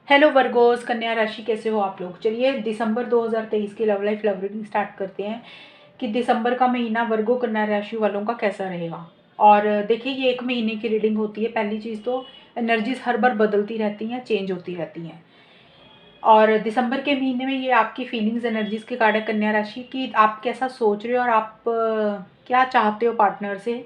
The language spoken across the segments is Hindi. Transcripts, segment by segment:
हेलो वर्गोस, कन्या राशि कैसे हो आप लोग। चलिए दिसंबर 2023 की love life love reading start करते हैं कि दिसंबर का महीना वर्गो कन्या राशि वालों का कैसा रहेगा। और देखिए, ये एक महीने की रीडिंग होती है। पहली चीज़ तो एनर्जीज हर बार बदलती रहती हैं, चेंज होती रहती हैं। और दिसंबर के महीने में ये आपकी फीलिंग्स एनर्जीज के कार्ड है कन्या राशि की। आप कैसा सोच रहे हो और आप क्या चाहते हो पार्टनर से।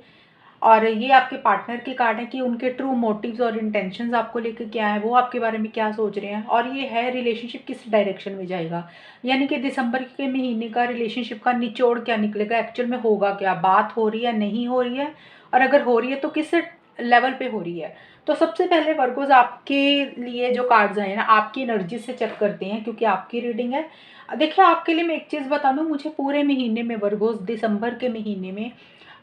और ये आपके पार्टनर के कार्ड है कि उनके ट्रू मोटिव्स और इंटेंशंस आपको लेकर क्या है, वो आपके बारे में क्या सोच रहे हैं। और ये है रिलेशनशिप किस डायरेक्शन में जाएगा, यानी कि दिसंबर के महीने का रिलेशनशिप का निचोड़ क्या निकलेगा, एक्चुअल में होगा क्या, बात हो रही है नहीं हो रही है, और अगर हो रही है तो किस लेवल पे हो रही है। तो सबसे पहले वर्गोज आपके लिए जो कार्ड्स आए ना, आपकी एनर्जी से चेक करते हैं क्योंकि आपकी रीडिंग है। देखिए, आपके लिए मैं एक चीज़ बता दूं, मुझे पूरे महीने में वर्गोज दिसंबर के महीने में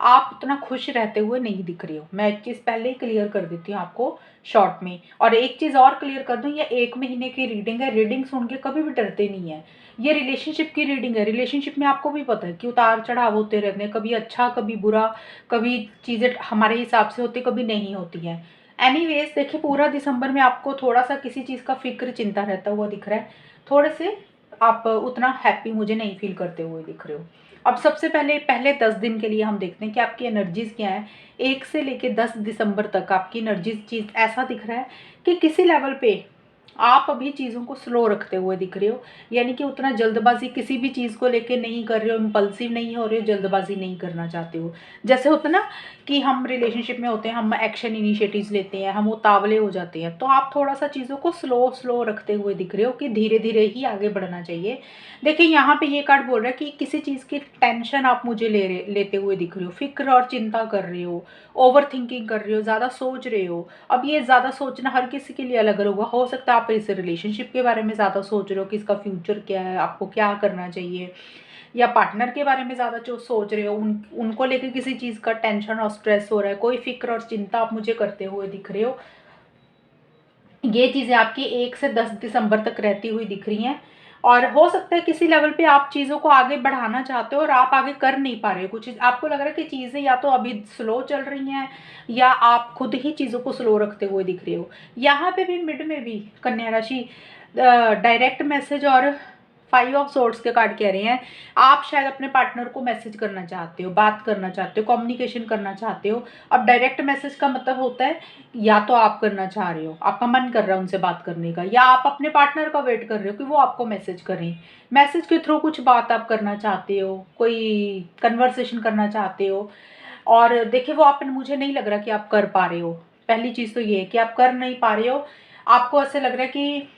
आप उतना खुश रहते हुए नहीं दिख रहे हो। मैं एक चीज़ पहले ही क्लियर कर देती हूँ आपको शॉर्ट में। और एक चीज़ और क्लियर कर दूँ, ये एक महीने की रीडिंग है। रीडिंग सुन के कभी भी डरते नहीं है। ये रिलेशनशिप की रीडिंग है। रिलेशनशिप में आपको भी पता है कि उतार चढ़ाव होते रहते हैं, कभी अच्छा कभी बुरा, कभी चीज़ें हमारे हिसाब से होती कभी नहीं होती हैं। एनीवेज देखिए, पूरा दिसंबर में आपको थोड़ा सा किसी चीज़ का फिक्र चिंता रहता हुआ दिख रहा है। थोड़े से आप उतना हैप्पी मुझे नहीं फील करते हुए दिख रहे हो। अब सबसे पहले पहले 10 दिन के लिए हम देखते हैं कि आपकी एनर्जीज क्या है। 1 से लेके 10 दिसंबर तक आपकी एनर्जीज चीज़ ऐसा दिख रहा है कि किसी लेवल पे आप अभी चीज़ों को स्लो रखते हुए दिख रहे हो। यानी कि उतना जल्दबाजी किसी भी चीज़ को लेके नहीं कर रहे हो, इम्पल्सिव नहीं हो रहे हो, जल्दबाजी नहीं करना चाहते हो। जैसे होता ना कि हम रिलेशनशिप में होते हैं, हम एक्शन इनिशिएटिव्स लेते हैं, हम उतावले हो जाते हैं। तो आप थोड़ा सा चीज़ों को स्लो स्लो रखते हुए दिख रहे हो कि धीरे धीरे ही आगे बढ़ना चाहिए। देखिए, यहाँ पे ये कार्ड बोल रहा है कि किसी चीज़ की टेंशन आप मुझे लेते हुए दिख रहे हो, फिक्र और चिंता कर रहे हो, ओवर थिंकिंग कर रहे हो, ज़्यादा सोच रहे हो। अब ये ज़्यादा सोचना हर किसी के लिए अलग अलग होगा। हो सकता है आप इस रिलेशनशिप के बारे में ज़्यादा सोच रहे हो कि इसका फ्यूचर क्या है, आपको क्या करना चाहिए, या पार्टनर के बारे में ज़्यादा जो सोच रहे हो, उनको लेकर किसी चीज़ का टेंशन और स्ट्रेस हो रहा है, कोई फिक्र और चिंता आप मुझे करते हुए दिख रहे हो। ये चीज़ें आपकी 1 से 10 दिसंबर तक रहती हुई दिख रही हैं। और हो सकता है किसी लेवल पे आप चीज़ों को आगे बढ़ाना चाहते हो और आप आगे कर नहीं पा रहे हो। कुछ आपको लग रहा है कि चीज़ें या तो अभी स्लो चल रही हैं, या आप खुद ही चीज़ों को स्लो रखते हुए दिख रहे हो। यहाँ पे भी मिड में भी कन्या राशि डायरेक्ट मैसेज और 5 ऑफ सोर्ड्स के कार्ड कह रहे हैं, आप शायद अपने पार्टनर को मैसेज करना चाहते हो, बात करना चाहते हो, कम्युनिकेशन करना चाहते हो। अब डायरेक्ट मैसेज का मतलब होता है या तो आप करना चाह रहे हो, आपका मन कर रहा है उनसे बात करने का, या आप अपने पार्टनर का वेट कर रहे हो कि वो आपको मैसेज करें। मैसेज के थ्रू कुछ बात आप करना चाहते हो, कोई कन्वर्सेशन करना चाहते हो। और देखिए, वो आप मुझे नहीं लग रहा कि आप कर पा रहे हो। पहली चीज़ तो ये है कि आप कर नहीं पा रहे हो। आपको ऐसे लग रहा है कि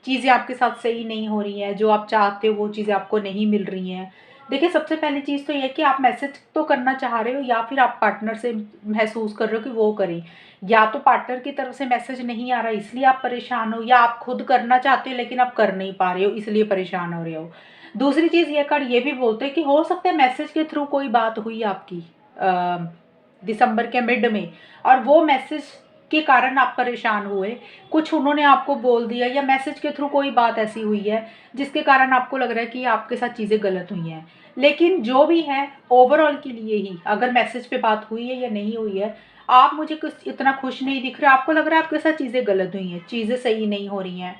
चीज़ें आपके साथ सही नहीं हो रही हैं, जो आप चाहते हो वो चीज़ें आपको नहीं मिल रही हैं। देखिए, सबसे पहली चीज़ तो ये है कि आप मैसेज तो करना चाह रहे हो, या फिर आप पार्टनर से महसूस कर रहे हो कि वो करें। या तो पार्टनर की तरफ से मैसेज नहीं आ रहा इसलिए आप परेशान हो, या आप खुद करना चाहते हो लेकिन आप कर नहीं पा रहे हो इसलिए परेशान हो रहे हो। दूसरी चीज़ ये कार्ड ये भी बोलते हैं कि हो सकता है मैसेज के थ्रू कोई बात हुई आपकी दिसंबर के मिड में, और वो मैसेज के कारण आप परेशान हुए। कुछ उन्होंने आपको बोल दिया, या मैसेज के थ्रू कोई बात ऐसी हुई है जिसके कारण आपको लग रहा है कि आपके साथ चीज़ें गलत हुई हैं। लेकिन जो भी है, ओवरऑल के लिए ही अगर मैसेज पे बात हुई है या नहीं हुई है, आप मुझे कुछ इतना खुश नहीं दिख रहे। आपको लग रहा है आपके साथ चीज़ें गलत हुई हैं, चीज़ें सही नहीं हो रही हैं।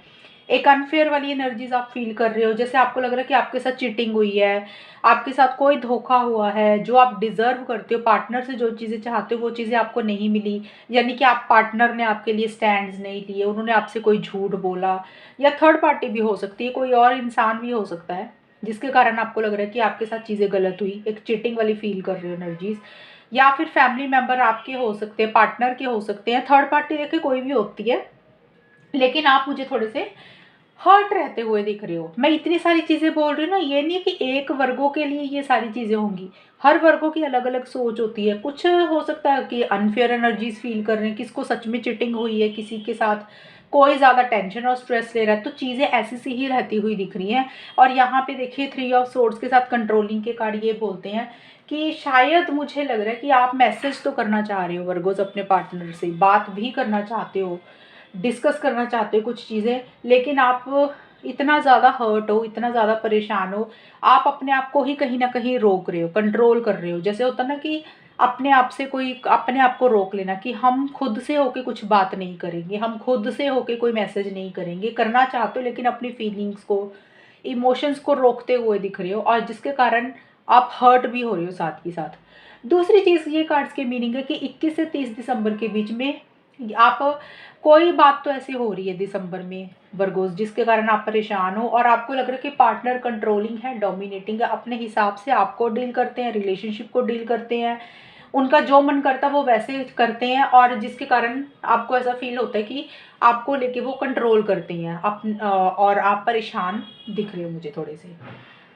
एक अनफेयर वाली एनर्जीज आप फील कर रहे हो, जैसे आपको लग रहा है कि आपके साथ चीटिंग हुई है, आपके साथ कोई धोखा हुआ है। जो आप डिजर्व करते हो, पार्टनर से जो चीज़ें चाहते हो वो चीज़ें आपको नहीं मिली। यानी कि आप पार्टनर ने आपके लिए स्टैंड्स नहीं लिए, उन्होंने आपसे कोई झूठ बोला, या थर्ड पार्टी भी हो सकती है, कोई और इंसान भी हो सकता है जिसके कारण आपको लग रहा है कि आपके साथ चीज़ें गलत हुई। एक चीटिंग वाली फील कर रहे हो एनर्जीज। या फिर फैमिली मेंबर आपके हो सकते हैं, पार्टनर के हो सकते हैं, थर्ड पार्टी देखिए कोई भी होती है। लेकिन आप मुझे थोड़े से हर्ट रहते हुए दिख रहे हो। मैं इतनी सारी चीज़ें बोल रही हूँ ना, ये नहीं कि एक वर्गों के लिए ये सारी चीज़ें होंगी। हर वर्गों की अलग अलग सोच होती है। कुछ हो सकता है कि अनफेयर एनर्जीज फील कर रहे हैं, किसको सच में चिटिंग हुई है, किसी के साथ कोई ज़्यादा टेंशन और स्ट्रेस ले रहा है। तो चीज़ें ऐसी सी ही रहती हुई दिख रही हैं। और यहाँ पे देखिए, 3 ऑफ सोर्ड्स के साथ कंट्रोलिंग के कार्ड ये बोलते हैं कि शायद मुझे लग रहा है कि आप मैसेज तो करना चाह रहे हो वर्गोज, अपने पार्टनर से बात भी करना चाहते हो, डिस्कस करना चाहते हो कुछ चीज़ें, लेकिन आप इतना ज़्यादा हर्ट हो, इतना ज़्यादा परेशान हो, आप अपने आप को ही कहीं ना कहीं रोक रहे हो, कंट्रोल कर रहे हो। जैसे होता ना कि अपने आप से कोई अपने आप को रोक लेना कि हम खुद से होके कुछ बात नहीं करेंगे, हम खुद से होके कोई मैसेज नहीं करेंगे। करना चाहते हो लेकिन अपनी फीलिंग्स को, इमोशंस को रोकते हुए दिख रहे हो, और जिसके कारण आप हर्ट भी हो रहे हो साथ ही साथ। दूसरी चीज़ ये कार्ड्स की मीनिंग है कि 21 से 30 दिसंबर के बीच में आप, कोई बात तो ऐसी हो रही है दिसंबर में वर्गोस, जिसके कारण आप परेशान हो और आपको लग रहा है कि पार्टनर कंट्रोलिंग है, डोमिनेटिंग है, अपने हिसाब से आपको डील करते हैं, रिलेशनशिप को डील करते हैं, उनका जो मन करता है वो वैसे करते हैं, और जिसके कारण आपको ऐसा फील होता है कि आपको लेके वो कंट्रोल करते हैं और आप परेशान दिख रहे हो मुझे थोड़े से।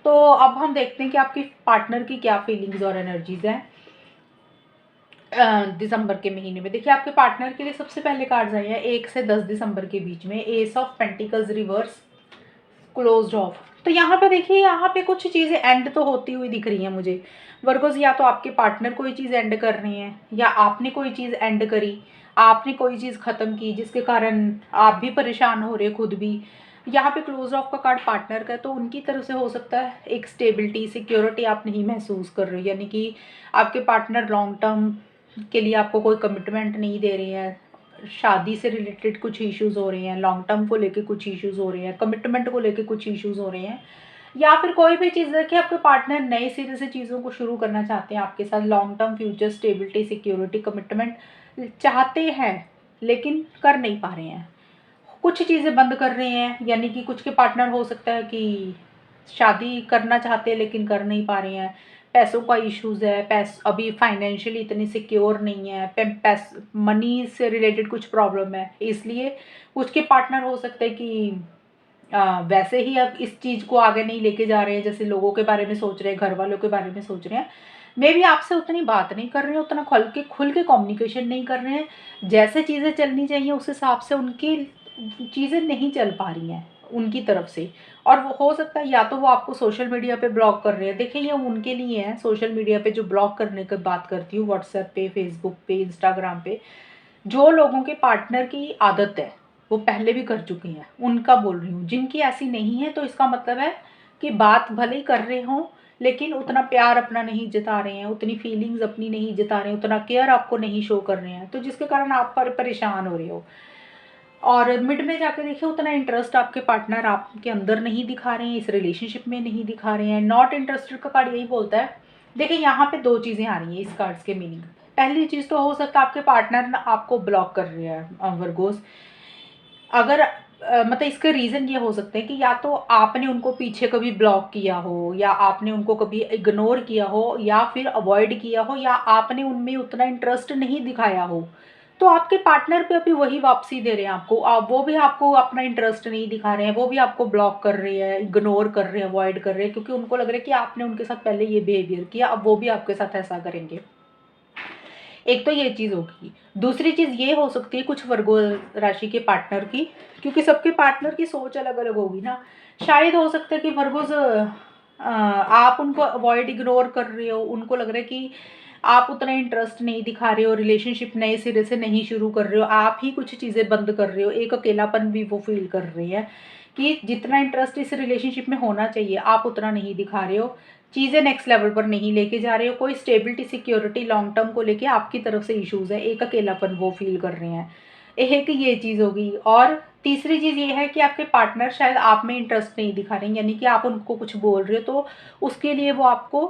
तो अब हम देखते हैं कि आपकी पार्टनर की क्या फीलिंग्स और एनर्जीज हैं दिसंबर के महीने में। देखिए आपके पार्टनर के लिए सबसे पहले कार्ड्स आए हैं 1 से 10 दिसंबर के बीच में, S of pentacles reverse, closed of. तो यहाँ पे देखिए, यहाँ पे कुछ चीज़ें एंड तो होती हुई दिख रही हैं मुझे वर्गोस। या तो आपके पार्टनर कोई चीज़ एंड कर रहे हैं, या आपने कोई चीज़ एंड करी, आपने कोई चीज़ ख़त्म की जिसके कारण आप भी परेशान हो रहे हो खुद भी। यहाँ पे क्लोज ऑफ का कार्ड पार्टनर का है, तो उनकी तरफ से हो सकता है एक स्टेबिलिटी, सिक्योरिटी आप नहीं महसूस कर रहे हो, यानी कि आपके पार्टनर लॉन्ग टर्म के लिए आपको कोई कमिटमेंट नहीं दे रहे हैं। शादी से रिलेटेड कुछ इश्यूज हो रहे हैं, लॉन्ग टर्म को लेके कुछ इश्यूज हो रहे हैं, कमिटमेंट को लेके कुछ इश्यूज हो रहे हैं, या फिर कोई भी चीज़ है कि आपके पार्टनर नए सिरे से चीज़ों को शुरू करना चाहते हैं आपके साथ। Long term future, stability, security, commitment चाहते हैं लेकिन कर नहीं पा रहे हैं, कुछ चीज़ें बंद कर रहे हैं। यानी कि कुछ के पार्टनर हो सकता है कि शादी करना चाहते हैं लेकिन कर नहीं पा रहे हैं, पैसों का इश्यूज़ है, अभी फाइनेंशियली इतनी सिक्योर नहीं है, मनी से रिलेटेड कुछ प्रॉब्लम है, इसलिए कुछ के पार्टनर हो सकते हैं कि वैसे ही अब इस चीज़ को आगे नहीं लेके जा रहे हैं, जैसे लोगों के बारे में सोच रहे हैं, घर वालों के बारे में सोच रहे हैं। मे भी आपसे उतनी बात नहीं कर रहे हैं, उतना खुल के कम्युनिकेशन नहीं कर रहे हैं, जैसे चीज़ें चलनी चाहिए उस हिसाब से उनकी चीज़ें नहीं चल पा रही हैं उनकी तरफ से। और वो हो सकता है या तो वो आपको सोशल मीडिया पे ब्लॉक कर रहे हैं। देखिए ये उनके लिए है, सोशल मीडिया पे जो ब्लॉक करने की बात करती हूँ, व्हाट्सएप पे, फेसबुक पे, इंस्टाग्राम पे, जो लोगों के पार्टनर की आदत है वो पहले भी कर चुके हैं, उनका बोल रही हूँ। जिनकी ऐसी नहीं है तो इसका मतलब है कि बात भले ही कर रहे हों लेकिन उतना प्यार अपना नहीं जता रहे हैं, उतनी फीलिंग्स अपनी नहीं जता रहे हैं, उतना केयर आपको नहीं शो कर रहे हैं, तो जिसके कारण आप पर परेशान हो रहे हो। और मिड में जाके देखिए उतना इंटरेस्ट आपके पार्टनर आपके अंदर नहीं दिखा रहे हैं, इस रिलेशनशिप में नहीं दिखा रहे हैं। नॉट इंटरेस्टेड का कार्ड यही बोलता है। देखिए यहाँ पे दो चीज़ें आ रही हैं इस कार्ड्स के मीनिंग। पहली चीज़ तो हो सकता है आपके पार्टनर ना आपको ब्लॉक कर रहे हैं वर्गोस। अगर मतलब इसका रीज़न ये हो सकता है कि या तो आपने उनको पीछे कभी ब्लॉक किया हो, या आपने उनको कभी इग्नोर किया हो, या फिर अवॉइड किया हो, या आपने उनमें उतना इंटरेस्ट नहीं दिखाया हो। तो आपके पार्टनर पे अभी वही वापसी दे रहे हैं आपको। वो भी आपको अपना इंटरेस्ट नहीं दिखा रहे हैं, वो भी आपको ब्लॉक कर रहे हैं, इग्नोर कर रहे हैं, अवॉइड कर रहे हैं, क्योंकि उनको लग रहा है कि आपने उनके साथ पहले ये बिहेवियर किया, अब वो भी आपके साथ ऐसा करेंगे। एक तो ये चीज़ होगी। दूसरी चीज़ ये हो सकती है कुछ वर्गो राशि के पार्टनर की, क्योंकि सबके पार्टनर की सोच अलग अलग होगी ना। शायद हो सकता है कि वर्गोज आप उनको अवॉइड, इग्नोर कर रहे हो, उनको लग रहा है कि आप उतना इंटरेस्ट नहीं दिखा रहे हो, रिलेशनशिप नए सिरे से नहीं शुरू कर रहे हो, आप ही कुछ चीज़ें बंद कर रहे हो। एक अकेलापन भी वो फील कर रही है कि जितना इंटरेस्ट इस रिलेशनशिप में होना चाहिए आप उतना नहीं दिखा रहे हो, चीज़ें नेक्स्ट लेवल पर नहीं लेके जा रहे हो, कोई स्टेबिलिटी, सिक्योरिटी लॉन्ग टर्म को लेके आपकी तरफ से इश्यूज़ है, एक अकेलापन वो फील कर रहे हैं। एक ये चीज़ होगी। और तीसरी चीज़ ये है कि आपके पार्टनर शायद आप में इंटरेस्ट नहीं दिखा रहे हैं, यानी कि आप उनको कुछ बोल रहे हो तो उसके लिए वो आपको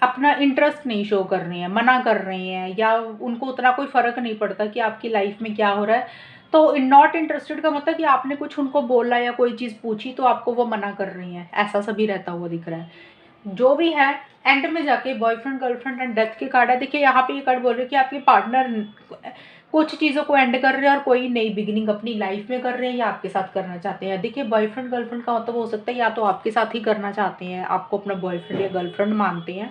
अपना इंटरेस्ट नहीं शो कर रहे हैं, मना कर रहे हैं, या उनको उतना कोई फ़र्क नहीं पड़ता कि आपकी लाइफ में क्या हो रहा है। तो नॉट इंटरेस्टेड का मतलब कि आपने कुछ उनको बोला या कोई चीज़ पूछी तो आपको वो मना कर रही हैं, ऐसा सभी रहता हुआ दिख रहा है। जो भी है, एंड में जाके बॉयफ्रेंड, गर्लफ्रेंड एंड डेथ के कार्ड है। देखिए यहाँ पे ये कार्ड बोल रहे हैं कि आपके पार्टनर कुछ चीज़ों को एंड कर रहे हैं और कोई नई बिगिनिंग अपनी लाइफ में कर रहे हैं, या आपके साथ करना चाहते हैं। देखिए बॉयफ्रेंड, गर्लफ्रेंड का मतलब हो सकता है या तो आपके साथ ही करना चाहते हैं, आपको अपना बॉयफ्रेंड या गर्लफ्रेंड मानते हैं,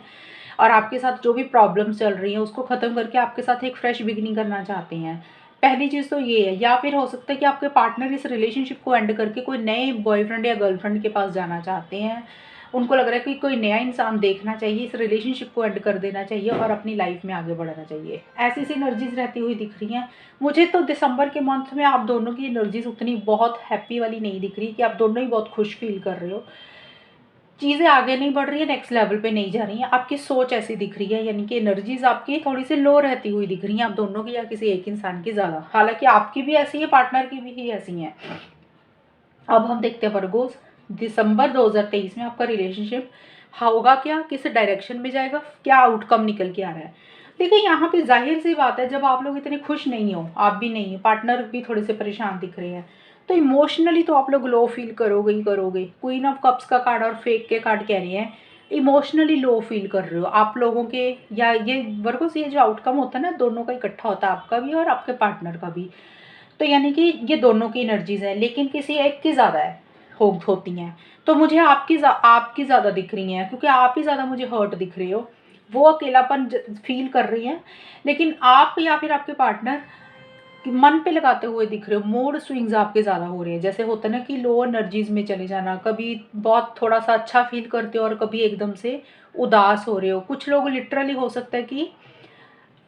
और आपके साथ जो भी प्रॉब्लम्स चल रही हैं उसको ख़त्म करके आपके साथ एक फ्रेश बिगिनिंग करना चाहते हैं। पहली चीज़ तो ये है। या फिर हो सकता है कि आपके पार्टनर इस रिलेशनशिप को एंड करके कोई नए बॉयफ्रेंड या गर्लफ्रेंड के पास जाना चाहते हैं, उनको लग रहा है कि कोई नया इंसान देखना चाहिए, इस रिलेशनशिप को एंड कर देना चाहिए और अपनी लाइफ में आगे बढ़ना चाहिए। ऐसी सी एनर्जीज रहती हुई दिख रही हैं मुझे। तो दिसंबर के मंथ में आप दोनों की एनर्जीज उतनी बहुत हैप्पी वाली नहीं दिख रही, कि आप दोनों ही बहुत खुश फील कर रहे हो। चीज़ें आगे नहीं बढ़ रही है, नेक्स्ट लेवल पे नहीं जा रही हैं, आपकी सोच ऐसी दिख रही है, यानी कि एनर्जीज आपकी थोड़ी सी लो रहती हुई दिख रही हैं, आप दोनों की या किसी एक इंसान की ज़्यादा। हालांकि आपकी भी ऐसी है, पार्टनर की भी ही ऐसी है। अब हम देखते हैं वर्गोस, दिसंबर 2023 में आपका रिलेशनशिप होगा क्या, किस डायरेक्शन में जाएगा, क्या आउटकम निकल के आ रहा है। देखिए यहाँ पे जाहिर सी बात है, जब आप लोग इतने खुश नहीं हो, आप भी नहीं हो, पार्टनर भी थोड़े से परेशान दिख रहे हैं, तो इमोशनली तो आप लोग लो फील करोगे ही करोगे। क्वीन ऑफ कप्स का कार्ड और फेक के कार्ड कह रहे हैं इमोशनली लो फील कर रहे हो आप लोगों के, या ये वर्गोस ये जो आउटकम होता है ना, दोनों का इकट्ठा होता है, आपका भी और आपके पार्टनर का भी। तो यानी कि ये दोनों की एनर्जीज है, लेकिन किसी एक की ज़्यादा है होती हैं। तो मुझे आपकी ज़्यादा दिख रही हैं, क्योंकि आप ही ज़्यादा मुझे हर्ट दिख रहे हो। वो अकेलापन फील कर रही हैं, लेकिन आप या फिर आपके पार्टनर मन पे लगाते हुए दिख रहे हो। मूड स्विंग्स आपके ज़्यादा हो रहे हैं, जैसे होता है ना कि लो एनर्जीज में चले जाना, कभी बहुत थोड़ा सा अच्छा फील करते हो और कभी एकदम से उदास हो रहे हो। कुछ लोग लिटरली हो सकता है कि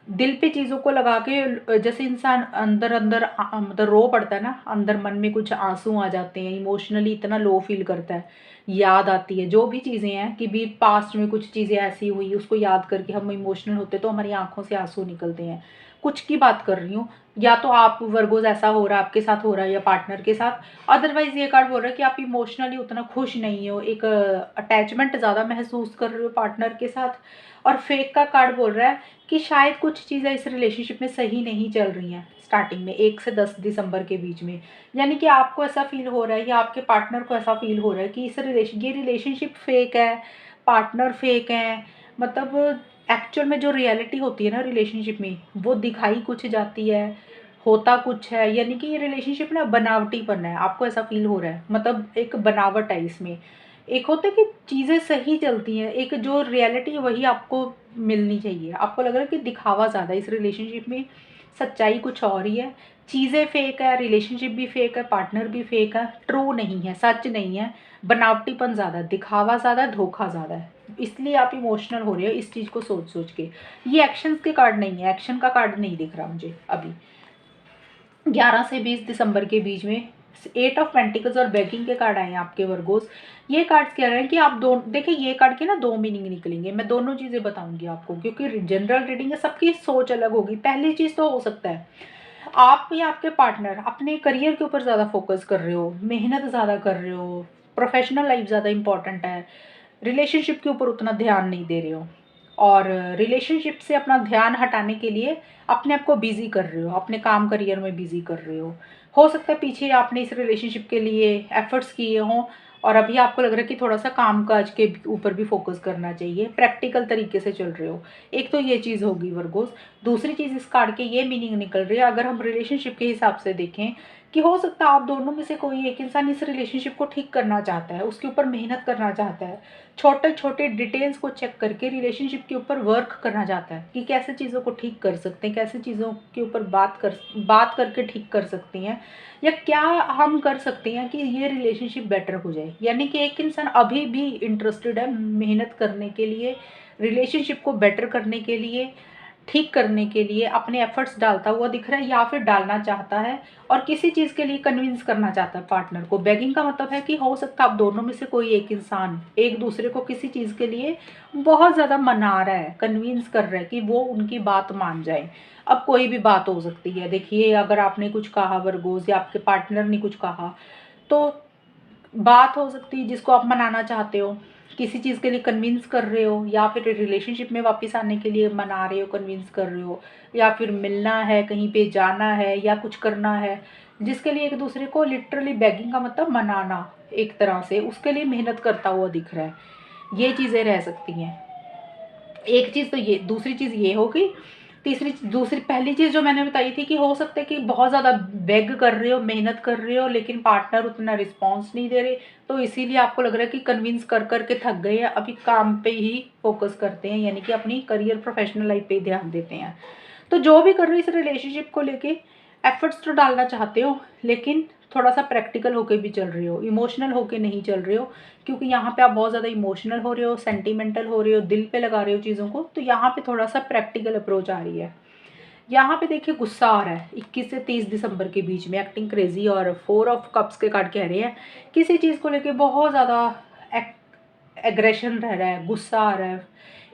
दिल पे चीज़ों को लगा के, जैसे इंसान अंदर अंदर मतलब रो पड़ता है ना, अंदर मन में कुछ आंसू आ जाते हैं, इमोशनली इतना लो फील करता है, याद आती है जो भी चीज़ें हैं कि भी पास्ट में कुछ चीज़ें ऐसी हुई, उसको याद करके हम इमोशनल होते तो हमारी आंखों से आंसू निकलते हैं। कुछ की बात कर रही हूँ, या तो आप वर्गोज ऐसा हो रहा है, आपके साथ हो रहा है या पार्टनर के साथ। अदरवाइज ये कार्ड बोल रहा है कि आप इमोशनली उतना खुश नहीं हो, एक अटैचमेंट ज़्यादा महसूस कर रहे हो पार्टनर के साथ। और फेक का कार्ड बोल रहा है कि शायद कुछ चीज़ें इस रिलेशनशिप में सही नहीं चल रही हैं स्टार्टिंग में 1 से 10 दिसंबर के बीच में। यानी कि आपको ऐसा फील हो रहा है या आपके पार्टनर को ऐसा फील हो रहा है कि ये रिलेशनशिप फेक है, पार्टनर फेक है। मतलब एक्चुअल में जो रियलिटी होती है ना रिलेशनशिप में, वो दिखाई कुछ जाती है, होता कुछ है। यानी कि ये रिलेशनशिप ना बनावटीपन है, आपको ऐसा फील हो रहा है, मतलब एक बनावट है इसमें। एक होता है कि चीज़ें सही चलती हैं, एक जो रियलिटी है वही आपको मिलनी चाहिए। आपको लग रहा है कि दिखावा ज़्यादा है इस रिलेशनशिप में, सच्चाई कुछ और ही है। चीज़ें फेक है, रिलेशनशिप भी फेक है, पार्टनर भी फेक है, ट्रू नहीं है, सच नहीं है। बनावटीपन ज़्यादा है, दिखावा ज़्यादा है, धोखा ज़्यादा है, इसलिए आप इमोशनल हो रहे हो इस चीज़ को सोच सोच के। ये एक्शंस के कार्ड नहीं है, एक्शन का कार्ड नहीं दिख रहा मुझे अभी। 11 से 20 दिसंबर के बीच में 8 ऑफ पेंटिकल्स और बेगिंग के कार्ड आए हैं आपके वर्गोस। ये कार्ड्स कह रहे हैं कि आप दो, देखिए ये कार्ड के ना दो मीनिंग निकलेंगे, मैं दोनों चीज़ें बताऊंगी आपको, क्योंकि जनरल रीडिंग है, सबकी सोच अलग होगी। पहली चीज़ तो हो सकता है आप या आपके पार्टनर अपने करियर के ऊपर ज़्यादा फोकस कर रहे हो, मेहनत ज़्यादा कर रहे हो, प्रोफेशनल लाइफ ज़्यादा इंपॉर्टेंट है, रिलेशनशिप के ऊपर उतना ध्यान नहीं दे रहे हो, और रिलेशनशिप से अपना ध्यान हटाने के लिए अपने आप को बिजी कर रहे हो, अपने काम करियर में बिजी कर रहे हो सकता है पीछे आपने इस रिलेशनशिप के लिए एफर्ट्स किए हों, और अभी आपको लग रहा है कि थोड़ा सा काम काज के ऊपर भी फोकस करना चाहिए, प्रैक्टिकल तरीके से चल रहे हो। एक तो ये चीज़ होगी वर्गोस। दूसरी चीज़ इस कार्ड के ये मीनिंग निकल रही है, अगर हम रिलेशनशिप के हिसाब से देखें, कि हो सकता है आप दोनों में से कोई एक इंसान इस रिलेशनशिप को ठीक करना चाहता है, उसके ऊपर मेहनत करना चाहता है, छोटे छोटे डिटेल्स को चेक करके रिलेशनशिप के ऊपर वर्क करना चाहता है कि कैसे चीज़ों को ठीक कर सकते हैं, कैसे चीज़ों के ऊपर बात करके ठीक कर सकते हैं, या क्या हम कर सकते हैं कि ये रिलेशनशिप बेटर हो जाए। यानी कि एक इंसान अभी भी इंटरेस्टेड है मेहनत करने के लिए, रिलेशनशिप को बेटर करने के लिए, ठीक करने के लिए अपने एफर्ट्स डालता हुआ दिख रहा है, या फिर डालना चाहता है और किसी चीज़ के लिए कन्विंस करना चाहता है पार्टनर को। बेगिंग का मतलब है कि हो सकता है आप दोनों में से कोई एक इंसान एक दूसरे को किसी चीज़ के लिए बहुत ज़्यादा मना रहा है, कन्विंस कर रहा है कि वो उनकी बात मान जाए। अब कोई भी बात हो सकती है, देखिए अगर आपने कुछ कहा वर्गोस या आपके पार्टनर ने कुछ कहा, तो बात हो सकती है जिसको आप मनाना चाहते हो, किसी चीज़ के लिए कन्विंस कर रहे हो, या फिर रिलेशनशिप में वापस आने के लिए मना रहे हो, कन्विंस कर रहे हो, या फिर मिलना है, कहीं पे जाना है या कुछ करना है, जिसके लिए एक दूसरे को लिटरली बेगिंग का मतलब मनाना, एक तरह से उसके लिए मेहनत करता हुआ दिख रहा है। ये चीज़ें रह सकती हैं। एक चीज़ तो ये, दूसरी चीज़ ये होगी। दूसरी पहली चीज़ जो मैंने बताई थी कि हो सकता है कि बहुत ज़्यादा बेग कर रहे हो, मेहनत कर रहे हो, लेकिन पार्टनर उतना रिस्पॉन्स नहीं दे रहे, तो इसीलिए आपको लग रहा है कि कन्विंस कर कर के थक गए हैं, अभी काम पे ही फोकस करते हैं, यानी कि अपनी करियर प्रोफेशनल लाइफ पे ही ध्यान देते हैं। तो जो भी कर रहे हो इस रिलेशनशिप को लेके एफर्ट्स तो डालना चाहते हो, लेकिन थोड़ा सा प्रैक्टिकल होके भी चल रहे हो, इमोशनल होके नहीं चल रहे हो, क्योंकि यहाँ पे आप बहुत ज़्यादा इमोशनल हो रहे हो, सेंटिमेंटल हो रहे हो, दिल पे लगा रहे हो चीज़ों को, तो यहाँ पे थोड़ा सा प्रैक्टिकल अप्रोच आ रही है। यहाँ पे देखिए गुस्सा आ रहा है 21 से 30 दिसंबर के बीच में, एक्टिंग क्रेजी, और 4 ऑफ कप्स के कार्ड कह रहे हैं किसी चीज़ को लेके बहुत ज़्यादा एग्रेशन रह रहा है, गुस्सा आ रहा है,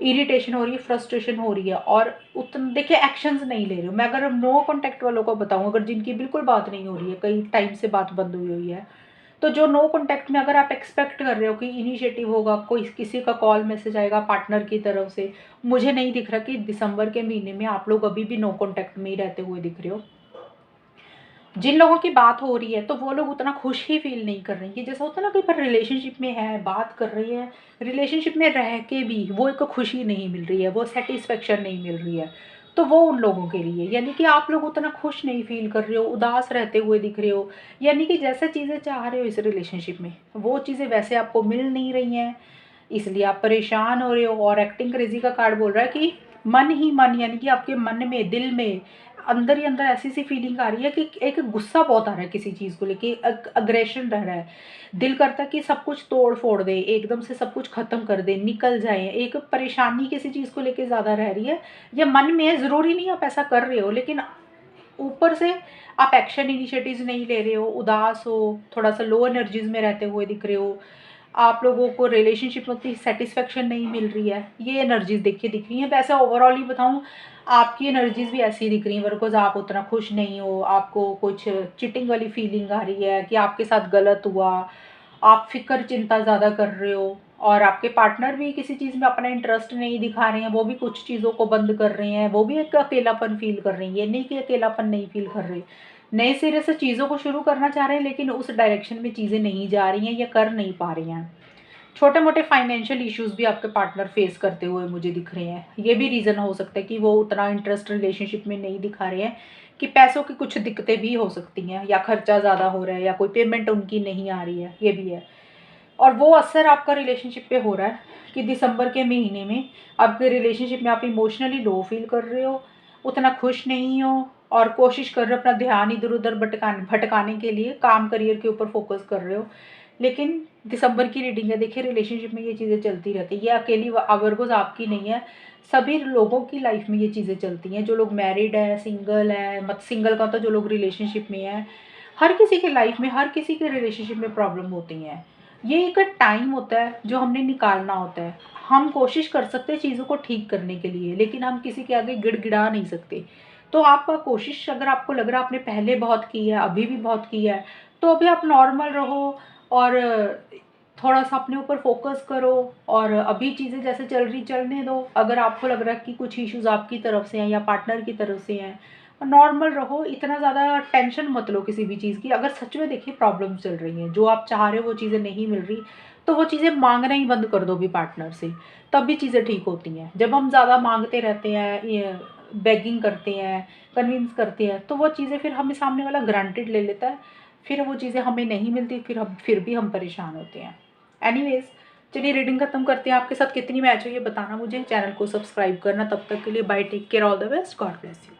इरिटेशन हो रही है, फ्रस्ट्रेशन हो रही है, और उतन देखिए एक्शंस नहीं ले रहे हो। मैं अगर नो कॉन्टैक्ट वालों को बताऊं, अगर जिनकी बिल्कुल बात नहीं हो रही है, कई टाइम से बात बंद हुई हुई है, तो जो नो कॉन्टैक्ट में अगर आप एक्सपेक्ट कर रहे हो कि इनिशिएटिव होगा, कोई किसी का कॉल मैसेज आएगा पार्टनर की तरफ से, मुझे नहीं दिख रहा कि दिसंबर के महीने में आप लोग अभी भी नो कॉन्टैक्ट में ही रहते हुए दिख रहे हो। जिन लोगों की बात हो रही है तो वो लोग उतना खुश ही फील नहीं कर रहे हैं, कि जैसा होता है ना, कोई पर रिलेशनशिप में है, बात कर रही है, रिलेशनशिप में रह के भी वो एक खुशी नहीं मिल रही है, वो सेटिस्फेक्शन नहीं मिल रही है, तो वो उन लोगों के लिए, यानी कि आप लोग उतना खुश नहीं फील कर रहे हो, उदास रहते हुए दिख रहे हो, यानी कि जैसे चीज़ें चाह रहे हो इस रिलेशनशिप में वो चीज़ें वैसे आपको मिल नहीं रही हैं, इसलिए आप परेशान हो रहे हो। और एक्टिंग क्रेजी का कार्ड बोल रहा है कि मन ही मन, यानी कि आपके मन में, दिल में, अंदर ही अंदर ऐसी सी फीलिंग आ रही है कि एक गुस्सा बहुत आ रहा है किसी चीज़ को लेके, अग्रेशन रह रहा है, दिल करता है कि सब कुछ तोड़ फोड़ दे, एकदम से सब कुछ ख़त्म कर दे, निकल जाए, एक परेशानी किसी चीज़ को लेके ज़्यादा रह रही है, या मन में है, ज़रूरी नहीं आप ऐसा कर रहे हो, लेकिन ऊपर से आप एक्शन इनिशिएटिव्स नहीं ले रहे हो, उदास हो, थोड़ा सा लो एनर्जीज में रहते हुए दिख रहे हो, आप लोगों को रिलेशनशिप में उतनी सेटिस्फेक्शन नहीं मिल रही है, ये एनर्जीज देखिए दिख रही हैं। वैसे ओवरऑल ही बताऊँ, आपकी एनर्जीज भी ऐसी दिख रही हैं बिकॉज आप उतना खुश नहीं हो, आपको कुछ चिटिंग वाली फीलिंग आ रही है कि आपके साथ गलत हुआ, आप फ़िक्र चिंता ज़्यादा कर रहे हो, और आपके पार्टनर भी किसी चीज़ में अपना इंटरेस्ट नहीं दिखा रहे हैं, वो भी कुछ चीज़ों को बंद कर रहे हैं, वो भी एक अकेलापन फ़ील कर रही हैं। ये नहीं कि अकेलापन नहीं फ़ील कर रहे, नए सिरे से चीज़ों को शुरू करना चाह रहे हैं, लेकिन उस डायरेक्शन में चीज़ें नहीं जा रही हैं या कर नहीं पा रही हैं। छोटे मोटे फाइनेंशियल इश्यूज़ भी आपके पार्टनर फेस करते हुए मुझे दिख रहे हैं। ये भी रीज़न हो सकता है कि वो उतना इंटरेस्ट रिलेशनशिप में नहीं दिखा रहे हैं, कि पैसों की कुछ दिक्कतें भी हो सकती हैं, या खर्चा ज़्यादा हो रहा है, या कोई पेमेंट उनकी नहीं आ रही है, ये भी है। और वो असर आपका रिलेशनशिप पे हो रहा है कि दिसंबर के महीने में आपके रिलेशनशिप में आप इमोशनली लो फील कर रहे हो, उतना खुश नहीं हो, और कोशिश कर रहे हो अपना ध्यान इधर उधर भटकाने के लिए, काम करियर के ऊपर फोकस कर रहे हो। लेकिन दिसंबर की रीडिंग है, देखिए रिलेशनशिप में ये चीज़ें चलती रहती है, ये अकेली वर्गोज आपकी नहीं है, सभी लोगों की लाइफ में ये चीज़ें चलती हैं, जो लोग मैरिड है, सिंगल है, मत सिंगल का तो जो लोग रिलेशनशिप में है, हर किसी के लाइफ में, हर किसी के रिलेशनशिप में प्रॉब्लम होती हैं। ये एक टाइम होता है जो हमने निकालना होता है। हम कोशिश कर सकते हैं चीज़ों को ठीक करने के लिए, लेकिन हम किसी के आगे गिड़गिड़ा नहीं सकते। तो आप कोशिश, अगर आपको लग रहा है आपने पहले बहुत की है, अभी भी बहुत की है, तो अभी आप नॉर्मल रहो, और थोड़ा-सा अपने ऊपर फ़ोकस करो, और अभी चीज़ें जैसे चल रही चलने दो। अगर आपको लग रहा है कि कुछ इश्यूज़ आपकी तरफ से हैं या पार्टनर की तरफ से हैं, नॉर्मल रहो, इतना ज़्यादा टेंशन मत लो किसी भी चीज़ की। अगर सच में देखिए प्रॉब्लम चल रही हैं, जो आप चाह रहे हो वो चीज़ें नहीं मिल रही, तो वो चीज़ें माँगना ही बंद कर दो अभी पार्टनर से, तब भी चीज़ें ठीक होती हैं। जब हम ज़्यादा माँगते रहते हैं, ये बेगिंग करते हैं, कन्विंस करते हैं, तो वो चीज़ें फिर हमें सामने वाला ग्रांटेड ले लेता है, फिर वो चीज़ें हमें नहीं मिलती, फिर भी हम परेशान होते हैं। एनीवेज़, चलिए रीडिंग खत्म करते हैं। आपके साथ कितनी मैच हुई ये बताना मुझे, चैनल को सब्सक्राइब करना। तब तक के लिए bye, take care, all the best, God bless you.